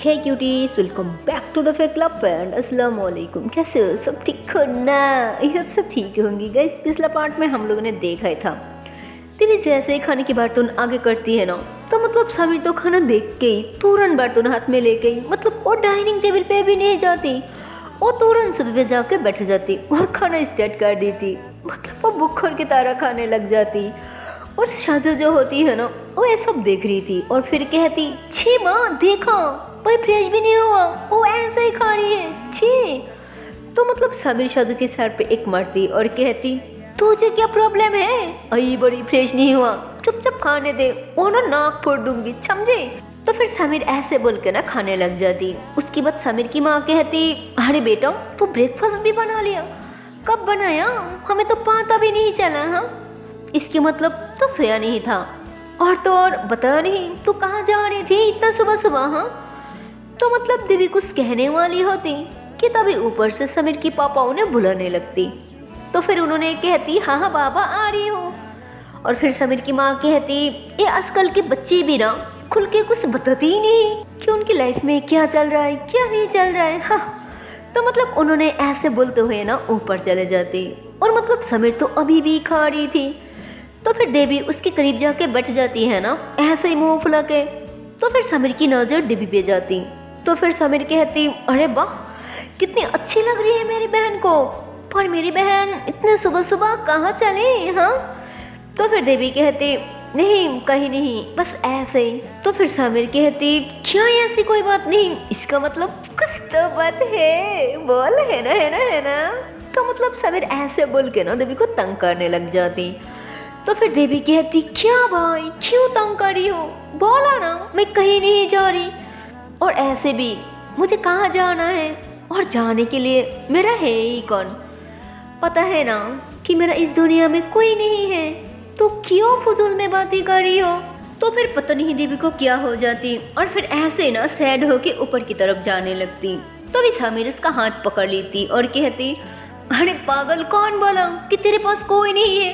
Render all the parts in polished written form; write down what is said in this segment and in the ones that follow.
Hey cuties, welcome back to the fake club and अस्सलाम वालेकुम। कैसे हो? सब ठीक हो ना? ये सब ठीक होंगी गाइस। पिछला पार्ट में हम लोगों ने देखा ही था तेरी जैसे ही खाने की बर्तन आगे करती है ना, तो मतलब समीर तो खाना देख के ही तुरंत बर्तन हाथ में ले गई। मतलब वो डाइनिंग टेबल पे भी नहीं जाती, वो तुरंत सुबह पे जाके बैठ जाती और खाना स्टार्ट कर देती। मतलब वो बुखर की तरह खाने लग जाती। और शाजो जो होती है ना, वो ये सब देख रही थी और फिर कहती, छी माँ देखा, भाई फ्रेश भी नहीं हुआ, वो ऐसे ही खा रही है, छी। तो मतलब समीर शाजो के सर पे एक मारती और कहती, तुझे क्या प्रॉब्लम है? अरे बड़ी फ्रेश नहीं हुआ, चुपचाप खाने दे, वो ना नाक फोड़ दूंगी, समझे? तो फिर समीर ऐसे बोल के ना खाने लग जाती। उसके बाद समीर की माँ कहती, अरे बेटा तू ब्रेकफास्ट भी बना लिया? कब बनाया? हमें तो पता भी नहीं चला। हाँ, इसके मतलब तो सोया नहीं था। और तो और बता नहीं तू कहाँ जा रही थी इतना सुबह सुबह? हाँ, तो मतलब देवी कुछ कहने वाली होती कि तभी ऊपर से समीर की पापा उन्हें बुलाने लगती। तो फिर उन्होंने कहती, हाँ हाँ बाबा आ रही हूँ। और फिर समीर की माँ कहती, ये आजकल के बच्चे भी ना खुल के कुछ बताते ही नहीं कि उनकी लाइफ में क्या चल रहा है क्या नहीं चल रहा है। हाँ, तो मतलब उन्होंने ऐसे बोलते हुए ना ऊपर चले जाती। और मतलब समीर तो अभी भी खा रही थी। तो फिर देवी उसके करीब जाके बैठ जाती है ना, ऐसे ही मुंह फुला के। तो फिर समीर की नजर देवी पे जाती। तो फिर समीर कहती, अरे वाह कितनी अच्छी लग रही है मेरी बहन को, पर मेरी बहन इतने सुबह सुबह कहाँ चले? हाँ, तो फिर देवी कहती, नहीं कहीं नहीं, बस ऐसे ही। तो फिर समीर कहती, क्या ऐसी कोई बात नहीं, इसका मतलब कुछ तो बात है, बोल, है ना है ना है ना? तो मतलब समीर ऐसे बोल के ना देवी को तंग करने लग जाती। तो फिर देवी कहती, क्या भाई क्यों तंग कर रही हो? बोला ना मैं कहीं नहीं जा रही, और ऐसे भी मुझे कहाँ जाना है, और जाने के लिए मेरा है ही कौन? पता है ना कि मेरा इस दुनिया में कोई नहीं है, तो क्यों फजूल में बातें कर रही हो? तो फिर पता नहीं देवी को क्या हो जाती और फिर ऐसे ना सैड होके ऊपर की तरफ जाने लगती। तो भी समीर उसका हाथ पकड़ लेती और कहती, अरे पागल, कौन बोला कि तेरे पास कोई नहीं है?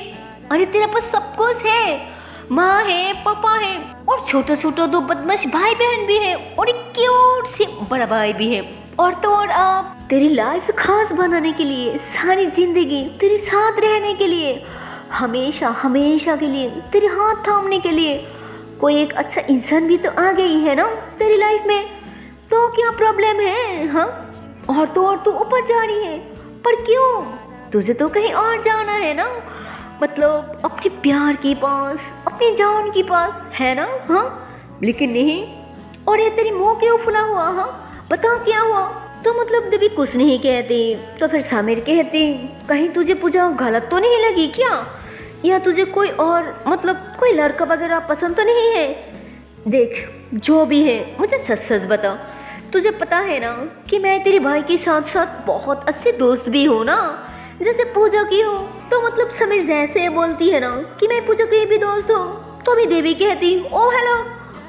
अरे तेरे पास सब कुछ है, माँ है, पापा है, और छोटा छोटा दो बदमाश भाई बहन भी है, और एक क्यूट से बड़ा भाई भी है। और तो और आप तेरी लाइफ खास बनाने के लिए, सारी जिंदगी तेरे साथ रहने के लिए, हमेशा हमेशा के लिए तेरे हाथ थामने के लिए कोई एक अच्छा इंसान भी तो आ गई है ना तेरी लाइफ में। तो क्या प्रॉब्लम है? हाँ, और तो और तू ऊपर जा रही है, पर क्यों? तुझे तो कहीं और जाना है ना, मतलब अपने प्यार के पास, अपनी जान के पास, है ना? हाँ, लेकिन नहीं। और ये तेरी मुंह क्यों फुला हुआ? हाँ बता क्या हुआ? तो मतलब देवी कुछ नहीं कहती। तो फिर समीर कहती, कहीं तुझे पूजा गलत तो नहीं लगी क्या, या तुझे कोई और मतलब कोई लड़का वगैरह पसंद तो नहीं है? देख जो भी है मुझे सच सच बता। तुझे पता है ना कि मैं तेरे भाई के साथ साथ बहुत अच्छे दोस्त भी हूँ ना, जैसे पूजा की हो। तो मतलब समीर जैसे बोलती है ना कि मैं पूजा की भी दोस्त हूँ, तो भी देवी कहती, ओ हेलो,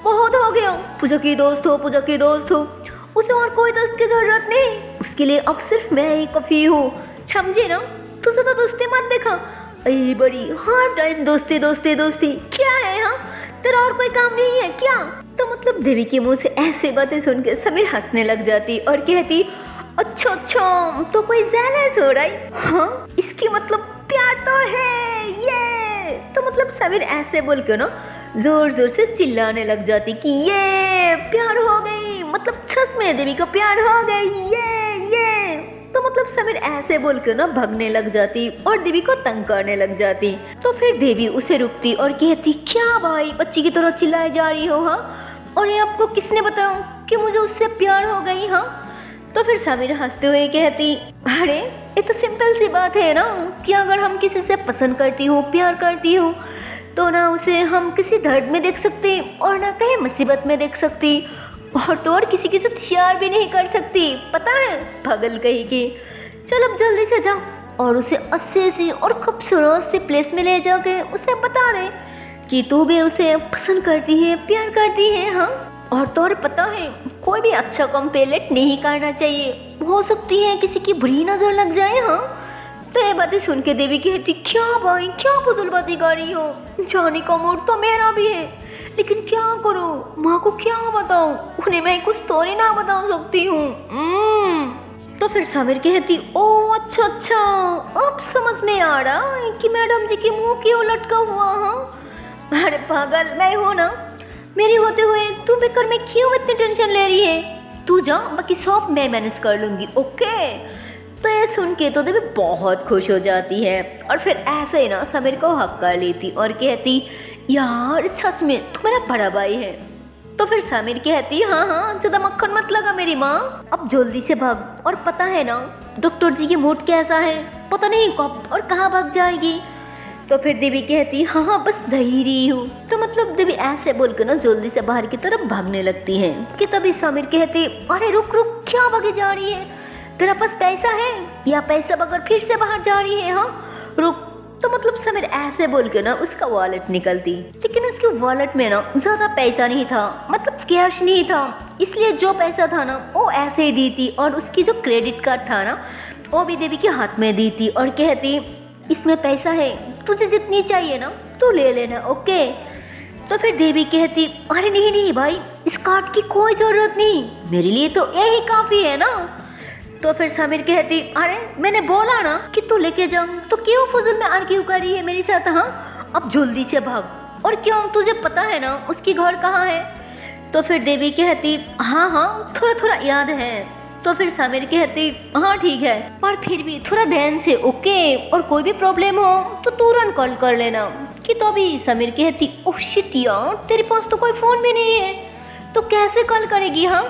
बहुत हो गया, पूजा की दोस्त हो, पूजा की दोस्त हो, उसे और कोई दोस्त की जरूरत नहीं, उसके लिए अब सिर्फ मैं ही काफी हूँ, समझे ना? तुझे तो दोस्ती मत देखा, अरे बड़ी हर टाइम दोस्ती दोस्ती दोस्ती, क्या है? हाँ, तेरा और कोई काम नहीं है क्या? तो मतलब देवी के मुंह से ऐसे बातें सुन के समीर हंसने लग जाती और कहती, अच्छा अच्छा, तो कोई जेलस हो रहा है? हाँ, इसकी मतलब प्यार तो है ये। तो मतलब समीर ऐसे बोल के ना जोर जोर से चिल्लाने लग जाती कि ये प्यार हो गई, मतलब सच में देवी को प्यार हो गई, ये। तो मतलब समीर ऐसे बोल के ना भागने लग जाती और देवी को तंग करने लग जाती। तो फिर देवी उसे रुकती और कहती, क्या भाई बच्ची की तरह चिल्लाए जा रही हो? हाँ, और ये आपको किसने बताया कि मुझे उससे प्यार हो गई? हाँ, तो फिर समीर हंसते हुए कहती, अरे ये तो सिंपल सी बात है ना कि अगर हम किसी से पसंद करती हूँ, प्यार करती हूँ, तो ना उसे हम किसी दर्द में देख सकते और ना कहीं मुसीबत में देख सकती, और तो और किसी के साथ शेयर भी नहीं कर सकती, पता है पागल कहीं की। चल अब जल्दी से जा और उसे अच्छे से और खूबसूरत से प्लेस में ले जाके उसे बता दे कि तू भी उसे पसंद करती है, प्यार करती है। हाँ, और तो और पता है कोई भी अच्छा काम पहले नहीं करना चाहिए, हो सकती है किसी की बुरी नजर लग जाए। हाँ, तो ये बातें सुन के देवी कहती, क्या भाई क्या फजूल बातें कर रही हो, जाने का मूड तो मेरा भी है, लेकिन क्या करूं, माँ को क्या बताऊं, उन्हें मैं कुछ स्टोरी ना बता सकती हूँ। तो फिर समीर कहती, ओ अच्छा अच्छा, अब समझ में आ रहा है कि मैडम जी की मुंह क्यों लटका हुआ। हाँ अरे पागल, मैं हूँ ना, मेरी होते हुए तू बेकार में क्यों इतनी टेंशन ले रही है। तू जा, बाकी सब मैं मैनेज कर लूंगी, ओके। तो ये सुन के तो देवी बहुत खुश हो जाती है और फिर ऐसे ही ना समीर को हक कर लेती और कहती, यार सच में तू मेरा बड़ा भाई है। तो फिर समीर कहती, हाँ हाँ ज्यादा मक्खन मत लगा मेरी माँ, अब जल्दी से भाग। और पता है ना डॉक्टर जी की मूड कैसा है, पता नहीं कब और कहाँ भाग जाएगी। तो फिर देवी कहती, हाँ हाँ बस जा ही रही हूँ। तो मतलब देवी ऐसे बोलकर ना जल्दी से बाहर की तरफ भागने लगती है कि तभी समीर कहती, अरे रुक रुक, क्या भागे जा रही है, तेरा पास पैसा है या पैसा बगैर फिर से बाहर जा रही है, हाँ रुक। तो मतलब समीर ऐसे बोल के ना उसका वॉलेट निकलती, लेकिन उसके वॉलेट में ना ज्यादा पैसा नहीं था, मतलब कैश नहीं था, इसलिए जो पैसा था ना वो ऐसे ही दी थी और उसकी जो क्रेडिट कार्ड था ना वो भी देवी के हाथ में दी थी और कहती, इसमें पैसा है, तुझे जितनी चाहिए ना तू ले लेना, ओके। तो फिर देवी कहती, अरे नहीं नहीं भाई, इस कार्ड की कोई जरूरत नहीं, मेरे लिए तो यही काफी है ना। तो फिर समीर कहती, अरे मैंने बोला ना कि तू लेके जा, तो क्यों फजूल में आर्ग्यू कर रही है मेरे साथ। हाँ अब जल्दी से भाग। और क्यों, तुझे पता है ना उसकी घर कहाँ है। तो फिर देवी कहती, हाँ हाँ थोड़ा थोड़ा याद है। तो फिर समीर कहती, हाँ ठीक है, पर फिर भी थोड़ा ध्यान से, ओके, और कोई भी प्रॉब्लम हो तो तुरंत कॉल कर लेना। कि तो अभी समीर कहती, ओह शिट यार, तेरे पास तो कोई फोन भी नहीं है, तो कैसे कॉल करेगी। हाँ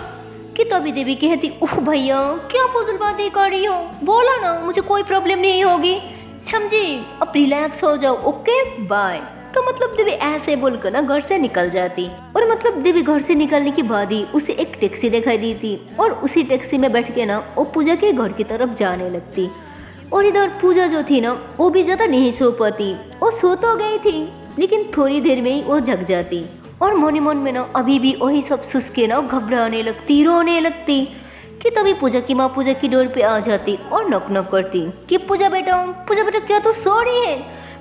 कि तो अभी देवी कहती, ओह भैया क्या फजूल बातें कर रही हो, बोला ना मुझे कोई प्रॉब्लम नहीं होगी, समझी, अब रिलैक्स हो जाओ, ओके बाय। तो मतलब देवी ऐसे बोलकर ना घर से निकल जाती और मतलब देवी घर से निकलने के बाद ही उसे एक टैक्सी दिखाई दी थी और उसी टैक्सी में बैठ के ना वो पूजा के घर की तरफ जाने लगती। और इधर पूजा जो थी ना वो भी ज्यादा नहीं सो पाती, वो सो तो गई थी लेकिन थोड़ी देर में ही वो जग जाती और मोनी मन में ना अभी भी वही सब सुस के ना घबराने लगती, रोने लगती। कि तभी पूजा की माँ पूजा की डोर पे आ जाती और नॉक नॉक करती कि पूजा बेटा क्या तू सो रही है,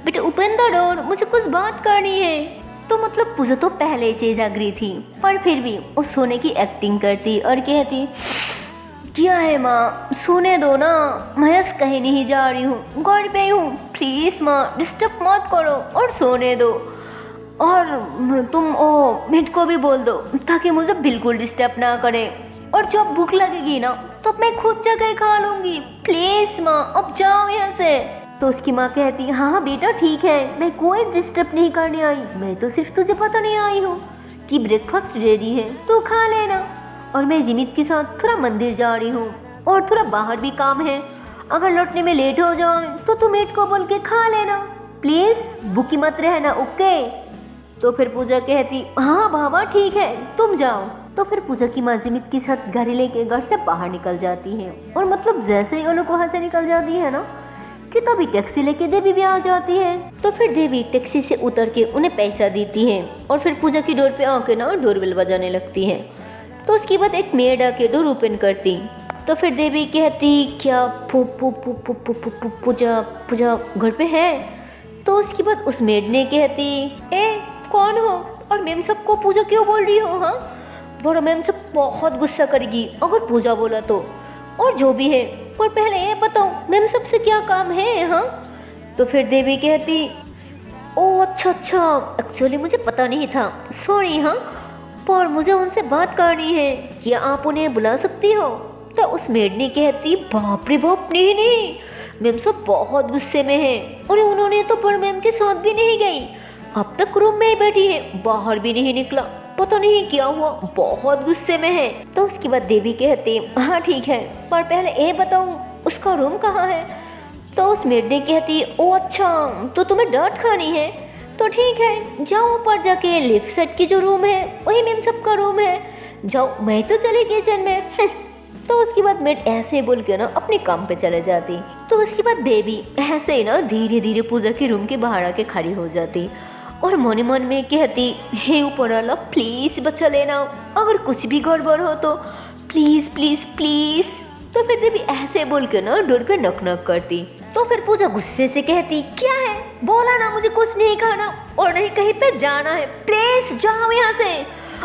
बेटा उपेंद्र डोर, मुझे कुछ बात करनी है। तो मतलब पूजा तो पहले से जाग रही थी पर फिर भी वो सोने की एक्टिंग करती और कहती, क्या है माँ, सोने दो ना, मैं कहीं नहीं जा रही हूँ, घर पे हूँ, प्लीज माँ डिस्टर्ब मत करो और सोने दो। और तुम ओ मिट को भी बोल दो ताकि मुझे बिल्कुल डिस्टर्ब ना करे, और जब भूख लगेगी ना तो मैं खुद जगह खा लूंगी, प्लीज माँ अब जाओ यहाँ से। तो उसकी माँ कहती, हाँ बेटा ठीक है, मैं कोई डिस्टर्ब नहीं करने आई, मैं तो सिर्फ तुझे बताने आई हूँ कि ब्रेकफास्ट रेडी है, तू खा लेना, और मैं जिमित के साथ थोड़ा मंदिर जा रही हूँ और थोड़ा बाहर भी काम है, अगर लौटने में लेट हो जाए तो तू मेट को बोल के खा लेना, प्लीज भूखी मत रहना, ओके। तो फिर पूजा कहती, हाँ बाबा ठीक है तुम जाओ। तो फिर पूजा की माँ जिमित के साथ गाड़ी लेके घर से बाहर निकल जाती है और मतलब जैसे ही वो लोग वहाँ से निकल जाती है ना कि तभी टैक्सी लेके देवी भी आ जाती है। तो फिर देवी टैक्सी से उतर के उन्हें पैसा देती है और फिर पूजा की डोर पे आके ना डोरबेल बजाने लगती है। तो उसके बाद एक मेड आके डोर ओपन करती। तो फिर देवी कहती, क्या पूजा घर पे है। तो उसके बाद उस मेड ने कहती, ए कौन हो और मैम सबको पूजा क्यों बोल रही हो। हाँ बड़ा मैम सब बहुत गुस्सा करेगी अगर पूजा बोला तो, और जो भी है, पर पहले ये बताओ मैम सबसे क्या काम है। हाँ तो फिर देवी कहती, ओ अच्छा एक्चुअली मुझे पता नहीं था, सॉरी। हाँ पर मुझे उनसे बात करनी है, क्या आप उन्हें बुला सकती हो। तो उस मेड ने कहती, बाप रे बाप, नहीं मैम सब बहुत गुस्से में है और उन्होंने तो पर मैम के साथ भी नहीं गई, अब तक रूम में ही बैठी है, बाहर भी नहीं निकला, पता नहीं क्या हुआ, बहुत गुस्से में है। तो उसके बाद देवी कहती, हाँ ठीक है पर पहले ये बताओ उसका रूम कहाँ है। तो उस मेड ने कहती, ओ अच्छा तो तुम्हें डांट खानी है, तो ठीक है जाओ ऊपर जाके लेफ्ट साइड की जो रूम है वही मैम सबका रूम है, जाओ, मैं तो चली किचन में। तो उसके बाद मेड ऐसे बोल के ना अपने काम पे चले जाती। तो उसके बाद देवी ऐसे ही ना धीरे धीरे पूजा के रूम के बाहर आके खड़ी हो जाती और मन मन में कहती, हे ऊपर वाला प्लीज बचा लेना, अगर कुछ भी गड़बड़ हो तो प्लीज प्लीज प्लीज। तो फिर देवी ऐसे बोल के ना डोर पे नॉक नॉक करती। तो फिर पूजा गुस्से से कहती, क्या है, बोला ना मुझे कुछ नहीं खाना और नहीं कहीं पे जाना है, प्लीज जाओ यहाँ से।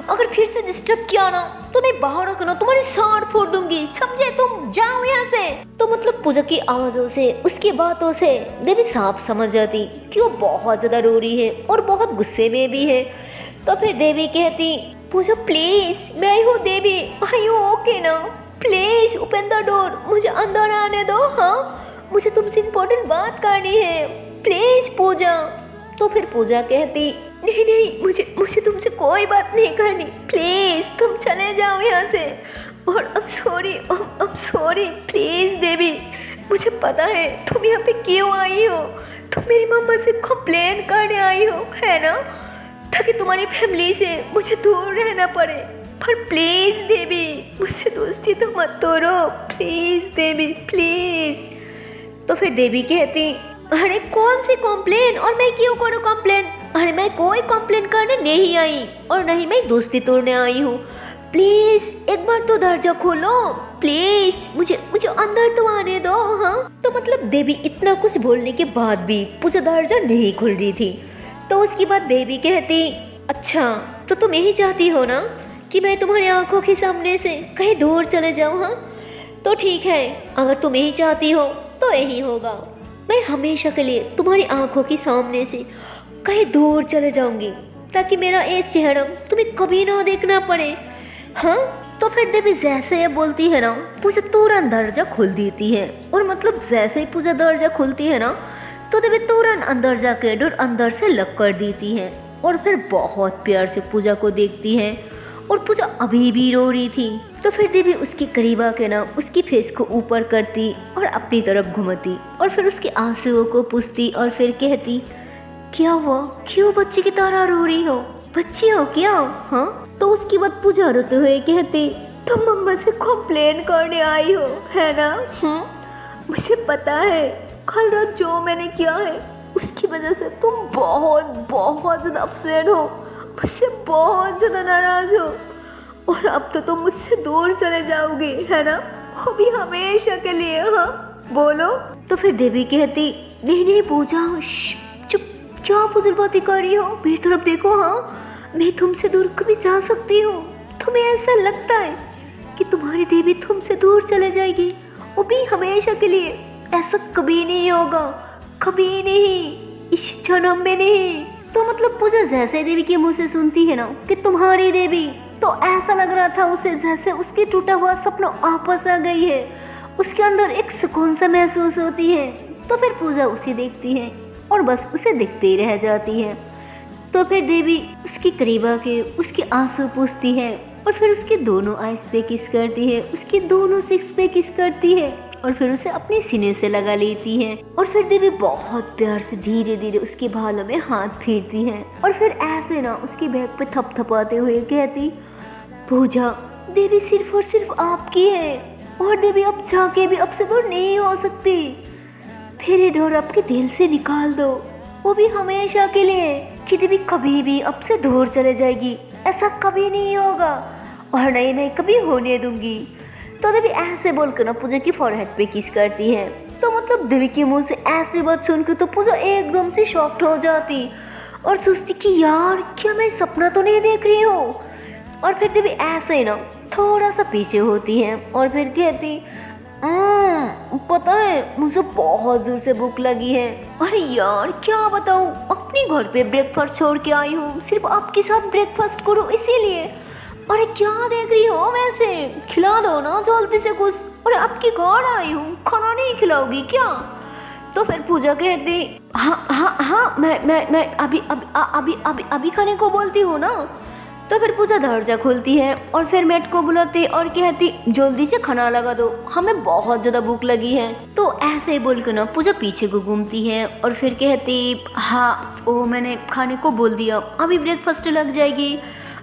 अगर फिर से डिस्टर्ब किया ना तो मैं बाहर रखना तुम्हारी साड़ फोड़ दूंगी, समझे, तुम जाओ यहाँ से। तो मतलब पूजा की आवाजों से, उसकी बातों से देवी साफ समझ जाती कि वो बहुत ज्यादा रो रही है और बहुत गुस्से में भी है। तो फिर देवी कहती, पूजा प्लीज, मैं आई हूँ देवी, आई हूँ, ओके ना, प्लीज ओपन द डोर, मुझे अंदर आने दो, हाँ मुझे तुमसे इम्पोर्टेंट बात करनी है, प्लीज पूजा। तो फिर पूजा कहती, नहीं नहीं, मुझे तुमसे कोई बात नहीं करनी, प्लीज तुम चले जाओ यहाँ से। और अब सॉरी प्लीज देवी, मुझे पता है तुम यहाँ पे क्यों आई हो, तुम मेरी मम्मा से कंप्लेन करने आई हो, है ना, ताकि तुम्हारी फैमिली से मुझे दूर रहना पड़े। पर प्लीज देवी, मुझसे दोस्ती तो मत तोड़ो, प्लीज देवी प्लीज। तो फिर देवी कहती, अरे कौन सी कंप्लेन, और मैं क्यों करूँ कंप्लेन, अरे मैं कोई कंप्लेन करने नहीं आई और नहीं मैं दोस्ती तोड़ने आई हूँ, प्लीज एक बार तो दरवाजा खोलो, प्लीज मुझे अंदर तो आने दो। हाँ, तो मतलब देवी इतना कुछ बोलने के बाद भी पूजा दरवाजा नहीं खुल रही थी। तो उसके बाद देवी कहती, अच्छा तो तुम यही चाहती हो ना कि मैं तुम्हारी आंखों के सामने से कहीं दूर चले जाऊँ, हाँ तो ठीक है, अगर तुम यही चाहती हो तो यही होगा, मैं हमेशा के लिए तुम्हारी आंखों के सामने से कहीं दूर चले जाऊंगी ताकि मेरा ये चेहरा तुम्हें कभी ना देखना पड़े। हाँ, तो फिर देवी जैसे ये बोलती है ना, पूजा तुरंत दरवाजा खोल देती है। और मतलब जैसे ही पूजा दरवाजा खुलती है ना तो देवी तुरंत अंदर जाके डोर अंदर से लॉक कर देती है और फिर बहुत प्यार से पूजा को देखती है। और पूजा अभी भी रो रही थी। तो फिर देवी उसके करीब आके ना उसकी फेस को ऊपर करती और अपनी तरफ घुमाती और फिर उसके आंसुओं को पूछती और फिर कहती, क्या हुआ, क्यों बच्ची की तरह रो रही हो, बच्ची हो क्या? हाँ, तो उसकी बात पूजा रोते हुए कहती, तुम मम्मा से कंप्लेन करने आई हो, है ना? मुझे पता है कल रात जो मैंने किया है उसकी वजह से तुम बहुत ज़्यादा अपसेट हो, मुझसे बहुत ज़्यादा नाराज़ हो और अब तो तुम मुझसे दूर चले जाओगे, है ना, वो भी हमेशा के लिए। हाँ बोलो। तो फिर देवी कहती, नहीं पूजा, चुप, क्या फुजूल बातें कर रही हो, मेरी तरफ देखो। हाँ, मैं तुमसे दूर कभी जा सकती हूँ? तुम्हें ऐसा लगता है कि तुम्हारी देवी तुमसे दूर चले जाएगी, वो भी हमेशा के लिए? ऐसा कभी नहीं होगा, कभी नहीं, इस जन्म में नहीं। तो मतलब पूजा जैसे देवी के मुंह से सुनती है ना कि तुम्हारी देवी, तो ऐसा लग रहा था उसे जैसे उसकी टूटा हुआ सपना वापस आ गई है, उसके अंदर एक सुकून सा महसूस होती है। तो फिर पूजा उसे देखती है और बस उसे देखते ही रह जाती है। तो फिर देवी उसके करीब आके उसके आंसू पूछती है और फिर उसके दोनों आइस पे किस करती है, उसके दोनों सिक्स पे किस करती है और फिर उसे अपने सीने से लगा लेती है। और फिर देवी बहुत प्यार से धीरे धीरे उसके बालों में हाथ फेरती है और फिर ऐसे ना उसकी बैक पे थपथपाते हुए कहती, पूजा, देवी सिर्फ और सिर्फ आपकी है और देवी अब जाके भी अब से दूर नहीं हो सकती। फिर ये डोर आपके दिल से निकाल दो, वो भी हमेशा के लिए, कि देवी कभी भी अब से दूर चले जाएगी, ऐसा कभी नहीं होगा और नहीं मैं कभी होने दूंगी। तो देवी ऐसे बोलकर ना पूजा की फॉरहेड पे किस करती है। तो मतलब देवी के मुंह से ऐसी बात सुनकर तो पूजा एकदम से शॉक्ड हो जाती और सोचती कि यार क्या मैं सपना तो नहीं देख रही हूँ। और फिर देवी ऐसे ही ना थोड़ा सा पीछे होती है और फिर कहती, पता है मुझे बहुत जोर से भूख लगी है। अरे यार क्या बताऊँ, अपने घर पे ब्रेकफास्ट छोड़ के आई हूँ, सिर्फ आपके साथ ब्रेकफास्ट करूँ इसीलिए। अरे क्या देख रही हो, वैसे खिला दो ना जल्दी से कुछ। अरे आपके घर आई हूँ, खाना नहीं खिलाओगी क्या? तो फिर पूजा कहती, हाँ मैं अभी खाने को बोलती हूँ ना। तो फिर पूजा दरवाजा खोलती है और फिर मेट को बुलाती और कहती, जल्दी से खाना लगा दो, हमें बहुत ज़्यादा भूख लगी है। तो ऐसे ही बोलकर ना पूजा पीछे को घूमती है और फिर कहती, हाँ ओ मैंने खाने को बोल दिया, अभी ब्रेकफास्ट लग जाएगी,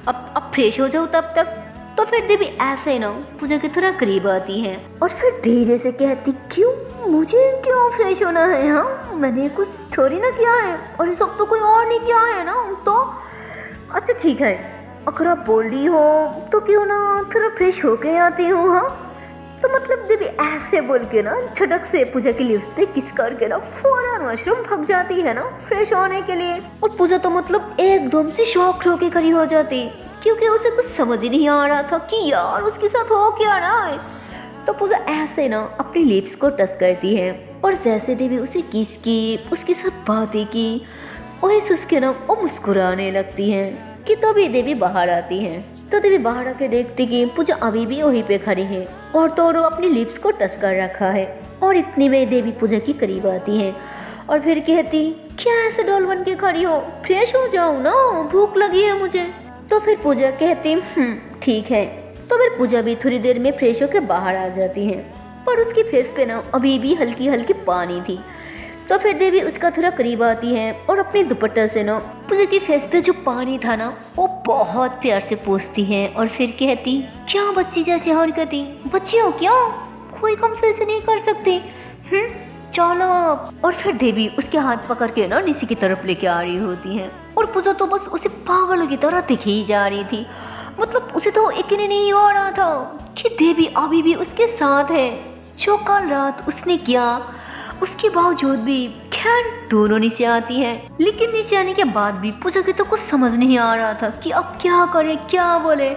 अब फ्रेश हो जाओ तब तक। तो फिर देवी ऐसे ना पूजा की थोड़ा करीब आती है और फिर धीरे से कहती, क्यों, मुझे क्यों फ्रेश होना है? हाँ, मैंने कुछ थोड़ी ना किया है और ये सब तो कोई और नहीं किया है ना। तो अच्छा ठीक है, अगर आप बोल रही हो तो क्यों ना थोड़ा फ्रेश होके आती हूँ। हाँ तो मतलब देवी ऐसे बोल के ना झटक से पूजा की लिप्स पे किस करके ना फौरन वॉशरूम भाग जाती है ना फ्रेश होने के लिए। और पूजा तो मतलब एकदम से शॉक होके खड़ी हो जाती, क्योंकि उसे कुछ समझ ही नहीं आ रहा था कि यार उसके साथ हो क्या रहा है। तो पूजा ऐसे ना अपनी लिप्स को टच करती है और जैसे देवी उसे किस की, उसके साथ बातें की, वैसे उसके ना वो मुस्कुराने लगती हैं कि तभी देवी बाहर आती है। तो देवी बाहर आके देखती कि पूजा अभी भी वहीं पे खड़ी है और तोरो अपनी लिप्स को टच कर रखा है। और इतनी में देवी पूजा की करीब आती है और फिर कहती, क्या ऐसे डॉल बन के खड़ी हो, फ्रेश हो जाओ ना, भूख लगी है मुझे। तो फिर पूजा कहती ठीक है। तो फिर पूजा भी थोड़ी देर में फ्रेश होकर बाहर आ जाती है, पर उसकी फेस पे ना अभी भी हल्की हल्की पानी थी। तो फिर देवी उसका थोड़ा करीब आती है और अपने दुपट्टा से ना पूजा की फेस पे जो पानी था ना वो बहुत प्यार से पोंछती है और फिर कहती, क्या बच्ची जैसी हरकतें, बच्ची हो क्या, कोई काम से ऐसे नहीं कर सकती, चलो। और फिर देवी उसके हाथ पकड़ के ना नीचे की तरफ लेके आ रही होती है और पूजा तो बस उसे पागल की तरह दिखी ही जा रही थी। मतलब उसे तो यकीन नहीं हो रहा था कि देवी अभी भी उसके साथ है। जो कल रात उसने किया उसके बावजूद भी खैर दोनों नीचे आती हैं, लेकिन नीचे आने के बाद भी पूजा की तो कुछ समझ नहीं आ रहा था कि अब क्या करे क्या बोले।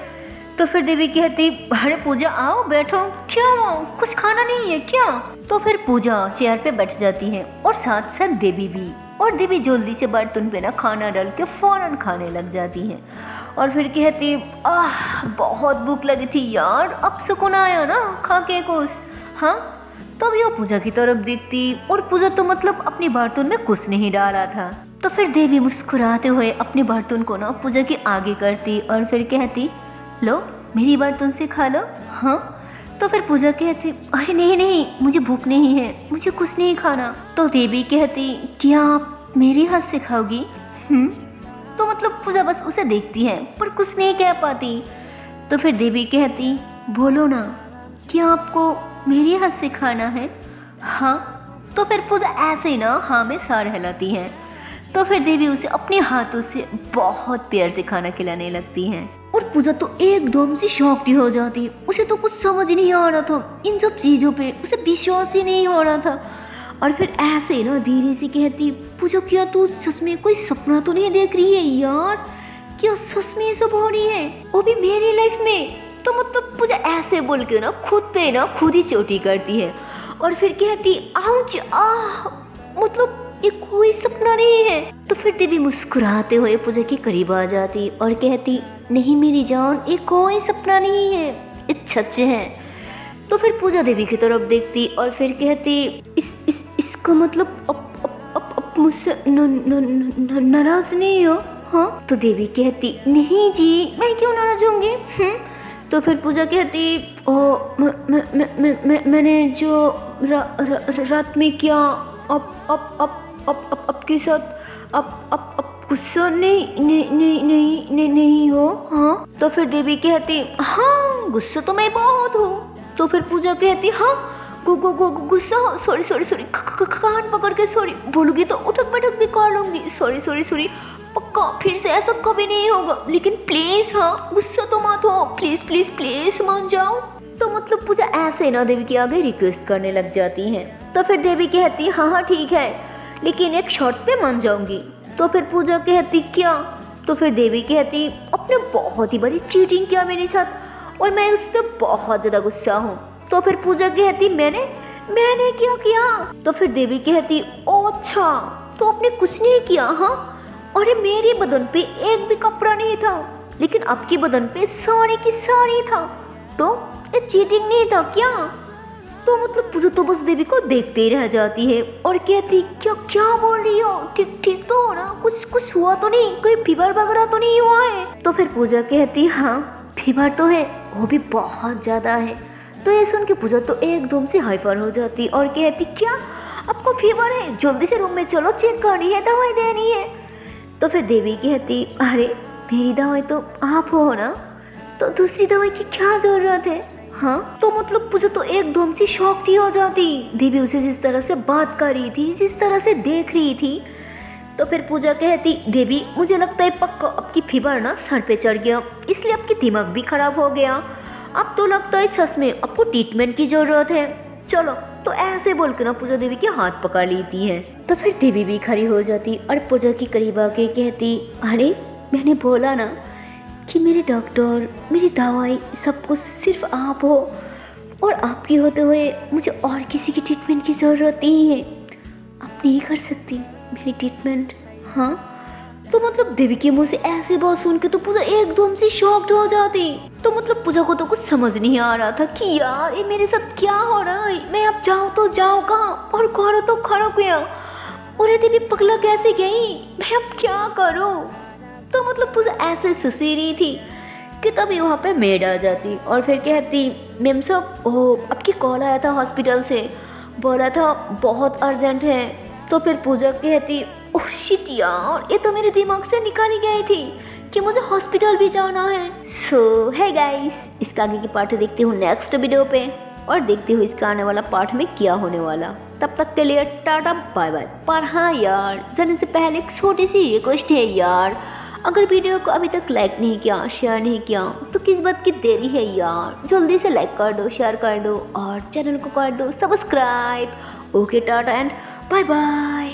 तो फिर देवी कहती, अरे पूजा आओ बैठो, क्या आओ, कुछ खाना नहीं है क्या। तो फिर पूजा चेयर पे बैठ जाती है और साथ साथ देवी भी। और देवी जल्दी से बर्तन पे ना खाना डाल के फौरन खाने लग जाती है और फिर कहती, बहुत भूख लगी थी यार, अब सुकून आया ना खा के कुछ। हाँ, तब यह पूजा की तरफ देखती और पूजा तो मतलब अपने बर्तन में कुछ नहीं डाला था। तो फिर देवी मुस्कुराते हुए अपने बर्तन को ना पूजा के आगे करती और फिर कहती, लो मेरी बर्तन से खा लो। हाँ। तो फिर पूजा कहती, अरे नहीं नहीं, मुझे भूख नहीं है, मुझे कुछ नहीं खाना। तो देवी कहती, क्या आप मेरे हाथ से खाओगी। तो मतलब पूजा बस उसे देखती है पर कुछ नहीं कह पाती। तो फिर देवी कहती, बोलो ना, क्या आपको मेरे हाथ से खाना है। हाँ। तो फिर पूजा ऐसे ही ना हाँ में सार हिलाती है। तो फिर देवी उसे अपने हाथों से बहुत प्यार से खाना खिलाने लगती है और पूजा तो एकदम से शॉक्ड हो जाती। उसे तो कुछ समझ ही नहीं आ रहा था, इन सब चीज़ों पे उसे विश्वास ही नहीं हो रहा था। और फिर ऐसे ही ना धीरे से कहती, पूजा क्या तू सच में कोई सपना तो नहीं देख रही है यार, क्या सच में ये सब हो रही है, वो भी मेरी लाइफ में। तो मतलब पूजा ऐसे बोल के ना खुद पे ना खुद ही चोटी करती है और फिर कहती, आउच, मतलब ये कोई सपना नहीं है। तो फिर देवी मुस्कुराते हुए पूजा के करीब आ जाती और कहती, नहीं मेरी जान, ये कोई सपना नहीं है, ये सच है। तो फिर पूजा देवी की तरफ देखती और फिर कहती, इसका मतलब अब मुझसे नाराज नहीं हो। हाँ। तो देवी कहती, नहीं जी, मैं क्यों नाराज होंगी। तो फिर पूजा कहती, मैंने जो रात में किया अब के साथ अब गुस्सा नहीं हो। हाँ। तो फिर देवी कहती, हाँ गुस्सा तो मैं बहुत हूँ। तो फिर पूजा कहती, हाँ गुस्सा, सॉरी कान पकड़ के सॉरी बोलूँगी तो उठक बैठक भी कर लूँगी, सॉरी पक्का फिर से ऐसा कभी नहीं होगा, लेकिन प्लीज हाँ गुस्सा तो मत हो, प्लीज मान जाओ। तो मतलब पूजा ऐसे ना देवी के आगे रिक्वेस्ट करने लग जाती है। तो फिर देवी कहती, हाँ ठीक है, लेकिन एक शॉर्ट पे मान जाऊंगी। तो फिर पूजा कहती, क्या। तो फिर देवी कहती, आपने बहुत ही बड़ी चीटिंग किया मेरे साथ और मैं उस पर बहुत ज़्यादा गुस्सा हूँ। तो फिर पूजा कहती, मैंने क्या किया। तो फिर देवी कहती, ओ अच्छा, तो आपने कुछ नहीं किया। हाँ, अरे मेरे बदन पे एक भी कपड़ा नहीं था, लेकिन आपकी बदन पे सारी की सारी था, तो ये चीटिंग नहीं था क्या। तो मतलब पूजा तो बस देवी को देखते ही रह जाती है और कहती, क्या बोल रही हो, ठीक तो हो ना, कुछ हुआ तो नहीं, कोई फीवर वगैरह तो नहीं हुआ है। तो फिर पूजा कहती, हाँ फीवर तो है, वो भी बहुत ज़्यादा है। तो ये सुन के पूजा तो एकदम से हाइपर हो जाती और कहती, क्या आपको फीवर है, जल्दी से रूम में चलो, चेक करनी है, दवाई देनी है। तो फिर देवी कहती, अरे मेरी दवाई तो आप हो ना, तो दूसरी दवाई की क्या ज़रूरत है। हाँ। तो मतलब पूजा तो एकदम से शॉक हो जाती, देवी उसे जिस तरह से बात कर रही थी, जिस तरह से देख रही थी। तो फिर पूजा कहती, देवी मुझे लगता है पक्का आपकी फीवर ना सर पे चढ़ गया, इसलिए आपकी दिमाग भी खराब हो गया अब तो लगता है सच में आपको ट्रीटमेंट की जरूरत है। चलो, तो ऐसे बोलकर ना पूजा देवी के हाथ पकड़ लेती है। तो फिर देवी भी खड़ी हो जाती और पूजा के करीब आके कहती, अरे मैंने बोला ना कि मेरे डॉक्टर, मेरी दवाई, सब कुछ सिर्फ आप हो, और आपके होते हुए मुझे और किसी की ट्रीटमेंट की ज़रूरत नहीं है। आप नहीं कर सकती मेरी ट्रीटमेंट। हाँ, तो मतलब देवी के मुंह से ऐसे बात सुन के तो पूजा एकदम से शॉक्ड हो जाती। तो मतलब पूजा को तो कुछ समझ नहीं आ रहा था कि यार ये मेरे साथ क्या हो रहा है। मैं अब जाऊँ तो जाऊँ कहाँ, और खड़ो तो खड़ो क्या, और ये देवी पगला कैसे गई, मैं अब क्या करूँ। तो मतलब पूजा ऐसे सुसी रही थी कि तभी वहाँ पे मेड आ जाती और फिर कहती, मैम साहब, ओह आपकी कॉल आया था हॉस्पिटल से, बोला था बहुत अर्जेंट है। तो फिर पूजा कहती, ओह शिट यार, ये तो मेरे दिमाग से निकाली गई थी कि मुझे हॉस्पिटल भी जाना है। सो है गाइस, इसका आगे की पार्ट देखते हूँ नेक्स्ट वीडियो पे, और देखते हुए इसका आने वाला पार्ट में क्या होने वाला। तब तक के लिए टाटा बाय बाय। पर हाँ यार, जाने से पहले एक छोटी सी रिक्वेस्ट है यार, अगर वीडियो को अभी तक लाइक नहीं किया, शेयर नहीं किया, तो किस बात की देरी है यार, जल्दी से लाइक कर दो, शेयर कर दो और चैनल को कर दो subscribe. Okay, tata and bye bye.